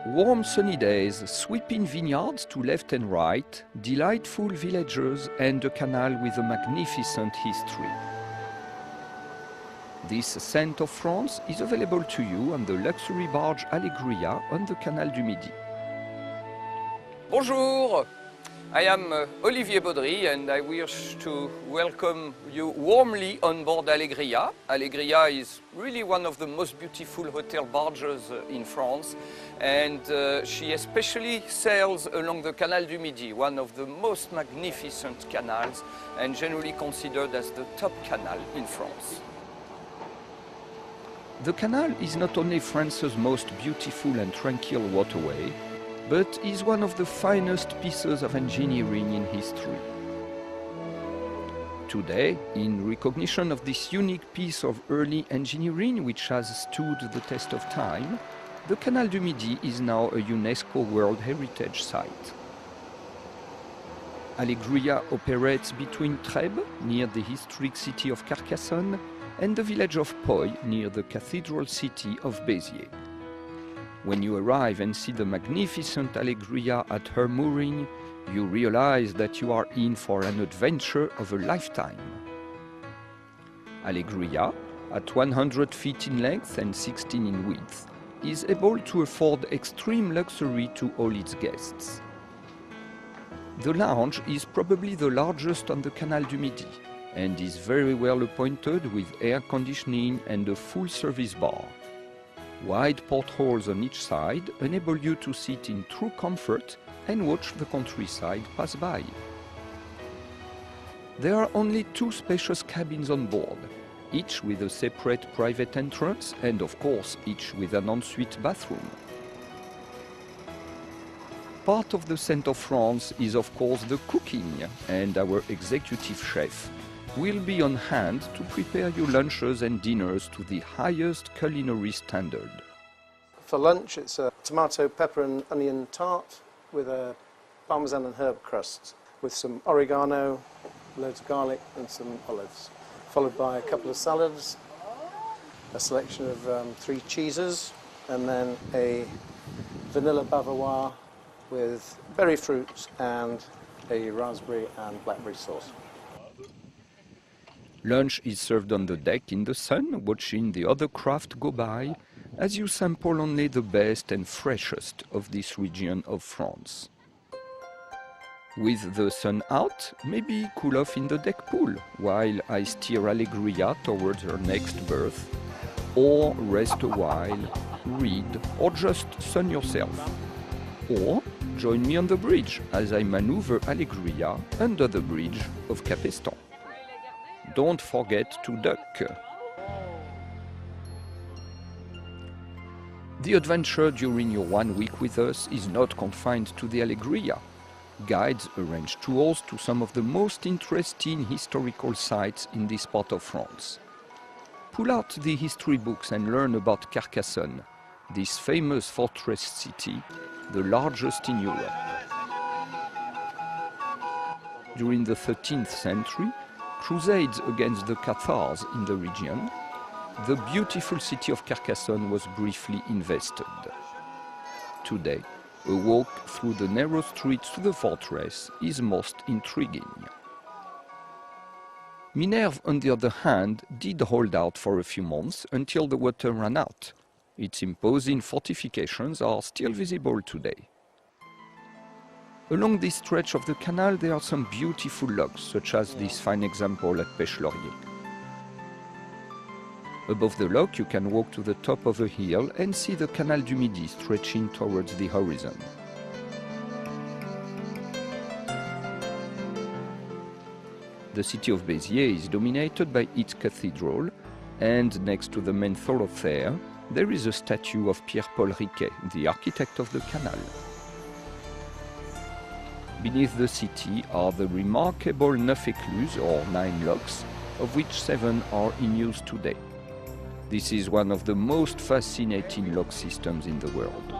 Warm sunny days, sweeping vineyards to left and right, delightful villages and a canal with a magnificent history. This scent of France is available to you on the luxury barge Alegria on the Canal du Midi. Bonjour, I am Olivier Baudry and I wish to welcome you warmly on board Alegria. Alegria is really one of the most beautiful hotel barges in France, and she especially sails along the Canal du Midi, one of the most magnificent canals and generally considered as the top canal in France. The canal is not only France's most beautiful and tranquil waterway, but is one of the finest pieces of engineering in history. Today, in recognition of this unique piece of early engineering which has stood the test of time, the Canal du Midi is now a UNESCO World Heritage Site. Alegria operates between Trèbes, near the historic city of Carcassonne, and the village of Poy, near the cathedral city of Béziers. When you arrive and see the magnificent Alegria at her mooring, you realize that you are in for an adventure of a lifetime. Alegria, at 100 feet in length and 16 in width, is able to afford extreme luxury to all its guests. The lounge is probably the largest on the Canal du Midi and is very well appointed with air conditioning and a full-service bar. Wide portholes on each side enable you to sit in true comfort and watch the countryside pass by. There are only 2 spacious cabins on board, each with a separate private entrance and, of course, each with an ensuite bathroom. Part of the scent of France is, of course, the cooking, and our executive chef will be on hand to prepare you lunches and dinners to the highest culinary standard. For lunch, it's a tomato, pepper and onion tart with a parmesan and herb crust, with some oregano, loads of garlic and some olives, followed by a couple of salads, a selection of 3 cheeses, and then a vanilla bavarois with berry fruits and a raspberry and blackberry sauce. Lunch is served on the deck in the sun, watching the other craft go by, as you sample only the best and freshest of this region of France. With the sun out, maybe cool off in the deck pool, while I steer Alegria towards her next berth, or rest a while, read, or just sun yourself. Or join me on the bridge as I maneuver Alegria under the bridge of Capestan. Don't forget to duck. The adventure during your 1 week with us is not confined to the Alegria. Guides arrange tours to some of the most interesting historical sites in this part of France. Pull out the history books and learn about Carcassonne, this famous fortress city, the largest in Europe. During the 13th century, crusades against the Cathars in the region, the beautiful city of Carcassonne was briefly invested. Today, a walk through the narrow streets to the fortress is most intriguing. Minerve, on the other hand, did hold out for a few months until the water ran out. Its imposing fortifications are still visible today. Along this stretch of the canal there are some beautiful locks, such as this fine example at Pêche-Laurier. Above the lock you can walk to the top of a hill and see the Canal du Midi stretching towards the horizon. The city of Béziers is dominated by its cathedral, and next to the main thoroughfare there is a statue of Pierre-Paul Riquet, the architect of the canal. Beneath the city are the remarkable 9 écluses, or 9 locks, of which 7 are in use today. This is one of the most fascinating lock systems in the world.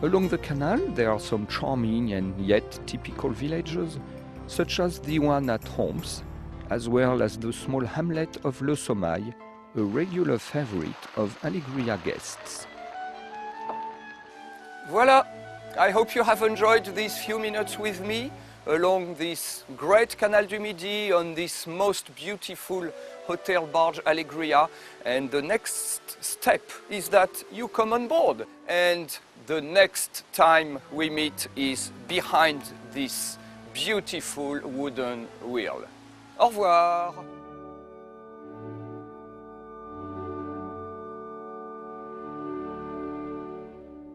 Along the canal there are some charming and yet typical villages, such as the one at Homs, as well as the small hamlet of Le Sommeil, a regular favorite of Alegria guests. Voilà, I hope you have enjoyed these few minutes with me along this great Canal du Midi on this most beautiful hotel Barge Alegria. And the next step is that you come on board. And the next time we meet is behind this beautiful wooden wheel. Au revoir!